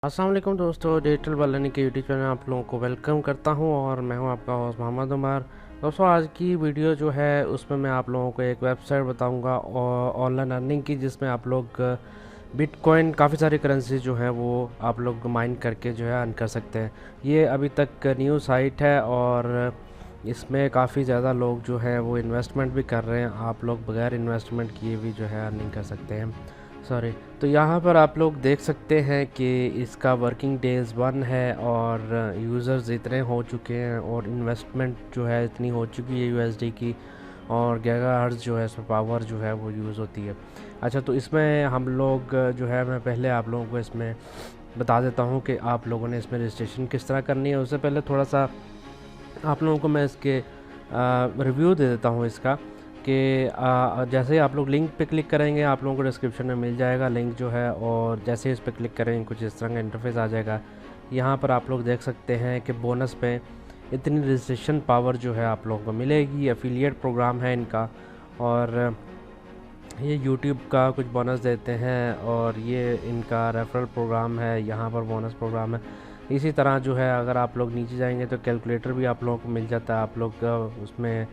अस्सलाम वालेकुम दोस्तों, डिजिटल बल्लनी के यूट्यूब चैनल आप लोगों को वेलकम करता हूं और मैं हूं आपका होस्ट मोहम्मद उमर। दोस्तों, आज की वीडियो जो है उसमें मैं आप लोगों को एक वेबसाइट बताऊंगा और ऑनलाइन अर्निंग की, जिसमें आप लोग बिटकॉइन काफ़ी सारी करेंसी जो है वो आप लोग माइन करके जो है अर्न कर सकते हैं। ये अभी तक न्यू साइट है और इसमें काफ़ी ज़्यादा लोग जो हैं वो इन्वेस्टमेंट भी कर रहे हैं। आप लोग बगैर इन्वेस्टमेंट किए भी जो है अर्निंग कर सकते हैं। सॉरी, तो यहाँ पर आप लोग देख सकते हैं कि इसका वर्किंग डेज़ 1 है और यूज़र्स इतने हो चुके हैं और इन्वेस्टमेंट जो है इतनी हो चुकी है यूएसडी की, और गीगाहर्ट्ज़ जो है इसमें पावर जो है वो यूज़ होती है। अच्छा, तो इसमें हम लोग जो है, मैं पहले आप लोगों को इसमें बता देता हूँ कि आप लोगों ने इसमें रजिस्ट्रेशन किस तरह करनी है। उससे पहले थोड़ा सा आप लोगों को मैं इसके रिव्यू दे देता हूँ इसका, कि जैसे ही आप लोग लिंक पे क्लिक करेंगे आप लोगों को डिस्क्रिप्शन में मिल जाएगा लिंक जो है, और जैसे ही इस पर क्लिक करेंगे कुछ इस तरह का इंटरफेस आ जाएगा। यहाँ पर आप लोग देख सकते हैं कि बोनस पे इतनी रजिस्ट्रेशन पावर जो है आप लोगों को मिलेगी। एफिलिएट प्रोग्राम है इनका, और ये यूट्यूब का कुछ बोनस देते हैं, और ये इनका रेफरल प्रोग्राम है, यहाँ पर बोनस प्रोग्राम है। इसी तरह जो है अगर आप लोग नीचे जाएंगे तो कैलकुलेटर भी आप लोगों को मिल जाता है। आप लोग उसमें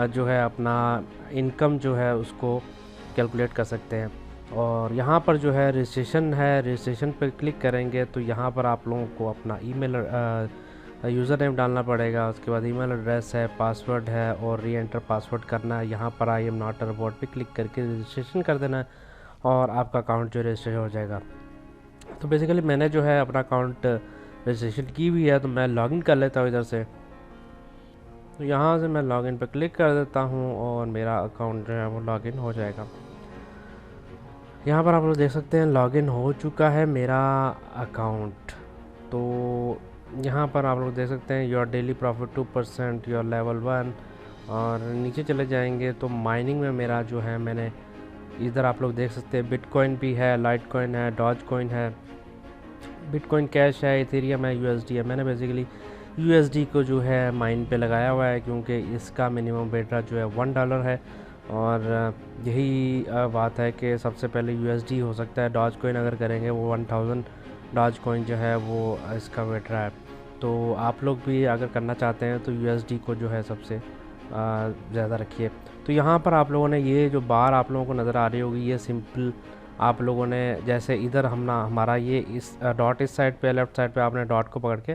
जो है अपना इनकम जो है उसको कैलकुलेट कर सकते हैं। और यहाँ पर जो है रजिस्ट्रेशन है, रजिस्ट्रेशन पर क्लिक करेंगे तो यहाँ पर आप लोगों को अपना ईमेल यूज़र नेम डालना पड़ेगा। उसके बाद ईमेल एड्रेस है, पासवर्ड है, और री एंटर पासवर्ड करना है। यहाँ पर I am not a robot पे क्लिक करके रजिस्ट्रेशन कर देना है और आपका अकाउंट जो रजिस्ट्रेशन हो जाएगा। तो बेसिकली मैंने जो है अपना अकाउंट रजिस्ट्रेशन की हुई है, तो मैं लॉगिन कर लेता हूँ इधर से। तो यहाँ से मैं लॉगिन पर क्लिक कर देता हूँ और मेरा अकाउंट जो है वो लॉगिन हो जाएगा। यहाँ पर आप लोग देख सकते हैं लॉगिन हो चुका है मेरा अकाउंट। तो यहाँ पर आप लोग देख सकते हैं your daily profit 2%, your level 1, और नीचे चले जाएंगे तो माइनिंग में मेरा जो है, मैंने इधर आप लोग देख सकते हैं बिटकॉइन भी है, लाइट कॉइन है, डॉज कॉइन है, बिटकॉइन कैश है, इथेरियम है, यूएसडी है। मैंने बेसिकली यूएसडी को जो है माइन पे लगाया हुआ है, क्योंकि इसका मिनिमम बेटा जो है $1 है, और यही बात है कि सबसे पहले यूएसडी हो सकता है। डॉज कॉइन अगर करेंगे वो 1000 डॉज कॉइन जो है वो इसका बेट रहा है। तो आप लोग भी अगर करना चाहते हैं तो यूएसडी को जो है सबसे ज़्यादा रखिए। तो यहाँ पर आप लोगों ने ये जो बार आप लोगों को नज़र आ रही होगी, ये सिंपल आप लोगों ने जैसे इधर हमारा ये इस डॉट इस साइड पे, लेफ़्ट साइड पे आपने डॉट को पकड़ के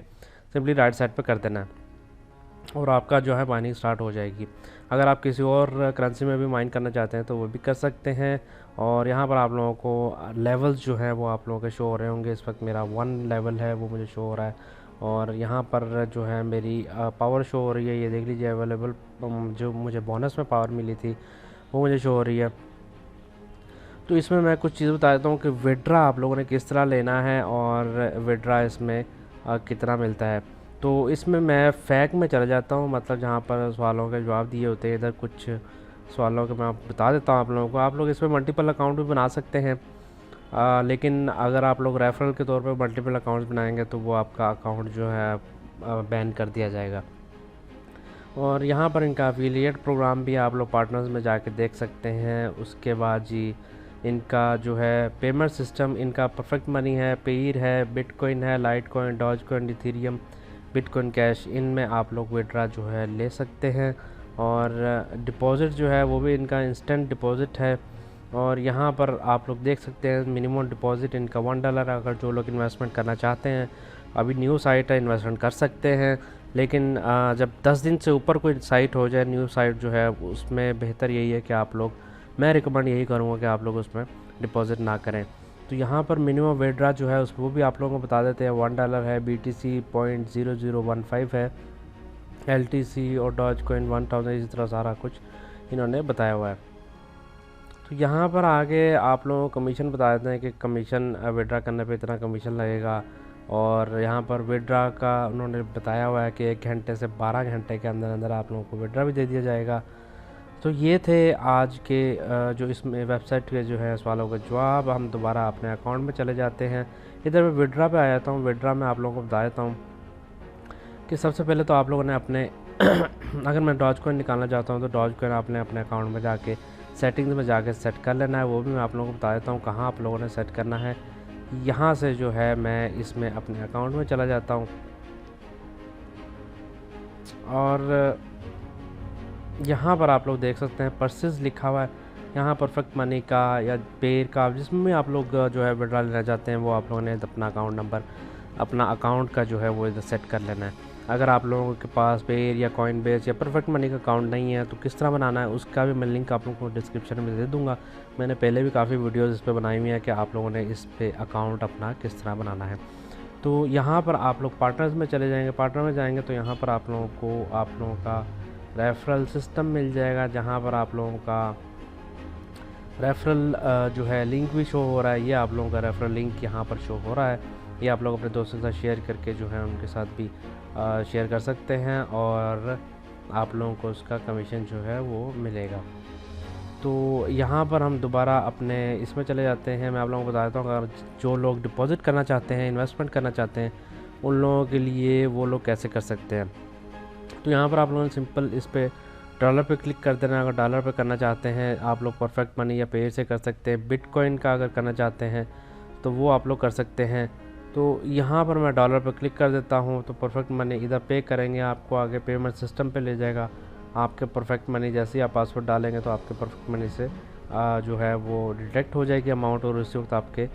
सिंपली राइट साइड पे कर देना है और आपका जो है माइनिंग स्टार्ट हो जाएगी। अगर आप किसी और करेंसी में भी माइन करना चाहते हैं तो वो भी कर सकते हैं। और यहाँ पर आप लोगों को लेवल्स जो हैं वो आप लोगों के शो हो रहे होंगे। इस वक्त मेरा 1 लेवल है वो मुझे शो हो रहा है, और यहाँ पर जो है मेरी पावर शो हो रही है। ये देख लीजिए अवेलेबल, जो मुझे बोनस में पावर मिली थी वो मुझे शो हो रही है। तो इसमें मैं कुछ चीज़ बता देता हूँ कि विड्रा आप लोगों ने किस तरह लेना है और विड्रा इसमें कितना मिलता है। तो इसमें मैं फैक में चला जाता हूँ, मतलब जहाँ पर सवालों के जवाब दिए होते हैं। इधर कुछ सवालों के मैं बता देता हूँ आप लोगों को। आप लोग इसमें मल्टीपल अकाउंट भी बना सकते हैं, लेकिन अगर आप लोग रेफरल के तौर पर मल्टीपल अकाउंट्स बनाएंगे तो वो आपका अकाउंट जो है बैन कर दिया जाएगा। और यहाँ पर इनका एफिलिएट प्रोग्राम भी आप लोग पार्टनर्स में जाके देख सकते हैं। उसके बाद जी इनका जो है पेमेंट सिस्टम, इनका परफेक्ट मनी है, पेयर है, बिटकॉइन है, Litecoin, Dogecoin, Ethereum, Bitcoin Cash, इनमें आप लोग विड्रा जो है ले सकते हैं। और डिपॉज़िट जो है वो भी इनका इंस्टेंट डिपॉज़िट है। और यहाँ पर आप लोग देख सकते हैं मिनिमम डिपॉज़िट इनका $1। अगर जो लोग इन्वेस्टमेंट करना चाहते हैं, अभी न्यू साइट है, इन्वेस्टमेंट कर सकते हैं। लेकिन जब 10 दिन से ऊपर कोई साइट हो जाए, न्यू साइट जो है, उसमें बेहतर यही है कि आप लोग, मैं रिकमेंड यही करूँगा कि आप लोग उसमें डिपॉज़िट ना करें। तो यहाँ पर मिनिमम विड्रा जो है वो भी आप लोगों को बता देते हैं। $1 है, BTC 0.0015 है, LTC और डॉज कॉइन 1000, इसी तरह सारा कुछ इन्होंने बताया हुआ है। तो यहाँ पर आगे आप लोगों को कमीशन बता देते हैं कि कमीशन विड्रा करने पे इतना कमीशन लगेगा। और यहाँ पर विड्रा का उन्होंने बताया हुआ है कि 1 घंटे से 12 घंटे के अंदर अंदर आप लोगों को विड्रा भी दे दिया जाएगा। तो ये थे आज के जो इसमें वेबसाइट के जो है सवालों का जवाब। हम दोबारा अपने अकाउंट में चले जाते हैं। इधर मैं विड्रा पे आ जाता हूँ। विड्रा में आप लोगों को बता देता हूँ कि सबसे पहले तो आप लोगों ने अपने अगर मैं डॉज कॉइन निकालना चाहता हूँ तो डॉज कॉइन आपने अपने अकाउंट में जाके सेटिंग्स में जाके सेट कर लेना है। वो भी मैं आप लोगों को बता देता हूँ कहाँ आप लोगों ने सेट करना है। यहाँ से जो है मैं इसमें अपने अकाउंट में चला जाता हूँ और यहाँ पर आप लोग देख सकते हैं परसेस लिखा हुआ है। यहाँ परफेक्ट मनी का या पेयर का, जिसमें भी आप लोग जो है विड्रॉल लेना चाहते हैं वो आप लोगों ने अपना अकाउंट नंबर, अपना अकाउंट का जो है वो इधर सेट कर लेना है। अगर आप लोगों के पास पेयर या कॉइन बेस या परफेक्ट मनी का अकाउंट नहीं है तो किस तरह बनाना है उसका भी मैं लिंक आप लोगों को डिस्क्रिप्शन में दे दूँगा। मैंने पहले भी काफ़ी वीडियोज़ इस पर बनाई हुई हैं कि आप लोगों ने इस पर अकाउंट अपना किस तरह बनाना है। तो यहाँ पर आप लोग पार्टनर्स में चले जाएंगे। पार्टनर में जाएंगे तो यहाँ पर आप लोगों का रेफरल सिस्टम मिल जाएगा, जहाँ पर आप लोगों का रेफरल जो है लिंक भी शो हो रहा है। ये आप लोगों का रेफरल लिंक यहाँ पर शो हो रहा है। ये आप लोग अपने दोस्तों के साथ शेयर करके जो है उनके साथ भी शेयर कर सकते हैं और आप लोगों को उसका कमीशन जो है वो मिलेगा। तो यहाँ पर हम दोबारा अपने इसमें चले जाते हैं। मैं आप लोगों को बता देता हूँ, अगर जो लोग डिपॉज़िट करना चाहते हैं, इन्वेस्टमेंट करना चाहते हैं, उन लोगों के लिए वो लोग कैसे कर सकते हैं। तो यहाँ पर आप लोगों ने सिंपल इस पर डॉलर पे क्लिक कर देना। अगर डॉलर पे करना चाहते हैं आप लोग परफेक्ट मनी या पेयर से कर सकते हैं। बिटकॉइन का अगर करना चाहते हैं तो वो आप लोग कर सकते हैं। तो यहाँ पर मैं डॉलर पर क्लिक कर देता हूँ तो परफेक्ट मनी इधर पे करेंगे, आपको आगे पेमेंट सिस्टम पे ले जाएगा। आपके परफेक्ट मनी जैसे ही आप पासवर्ड डालेंगे तो आपके परफेक्ट मनी से जो है वो डिटेक्ट हो जाएगी अमाउंट और उसी वक्त आपके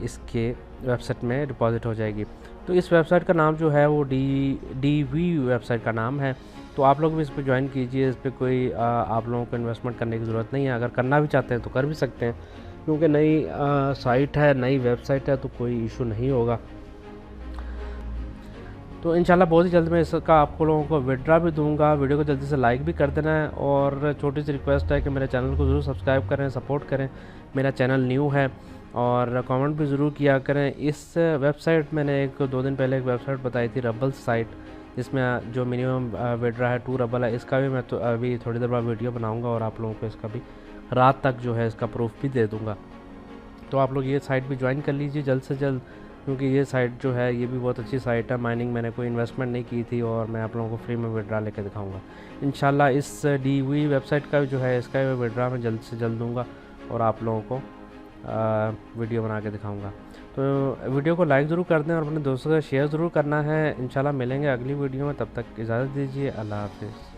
इसके वेबसाइट में डिपॉजिट हो जाएगी। तो इस वेबसाइट का नाम जो है वो DV वेबसाइट का नाम है। तो आप लोग भी इस पर ज्वाइन कीजिए। इस पर कोई आप लोगों को इन्वेस्टमेंट करने की ज़रूरत नहीं है। अगर करना भी चाहते हैं तो कर भी सकते हैं, क्योंकि नई साइट है, नई वेबसाइट है, तो कोई इशू नहीं होगा। तो इंशाल्लाह बहुत ही जल्द मैं इसका आपको लोगों को विड्रा भी दूंगा। वीडियो को जल्दी से लाइक भी कर देना है और छोटी सी रिक्वेस्ट है कि मेरे चैनल को ज़रूर सब्सक्राइब करें, सपोर्ट करें। मेरा चैनल न्यू है और कमेंट भी ज़रूर किया करें। इस वेबसाइट मैंने 1-2 दिन पहले एक वेबसाइट बताई थी, रबल साइट, जिसमें जो मिनिमम विड्रा है 2 रबल है। इसका भी मैं तो अभी थोड़ी देर बाद वीडियो बनाऊँगा और आप लोगों को इसका भी रात तक जो है इसका प्रूफ भी दे दूँगा। तो आप लोग ये साइट भी ज्वाइन कर लीजिए जल्द से जल्द, क्योंकि ये साइट जो है ये भी बहुत अच्छी साइट है। माइनिंग मैंने कोई इन्वेस्टमेंट नहीं की थी और मैं आप लोगों को फ्री में विड्रा लेकर दिखाऊंगा इंशाल्लाह। इस DV वेबसाइट का जो है इसका विड्रा मैं जल्द से जल्द दूंगा और आप लोगों को वीडियो बना के दिखाऊंगा। तो वीडियो को लाइक ज़रूर कर दें और अपने दोस्तों से शेयर ज़रूर करना है। इंशाल्लाह मिलेंगे अगली वीडियो में, तब तक इजाज़त दीजिए। अल्लाह हाफिज़।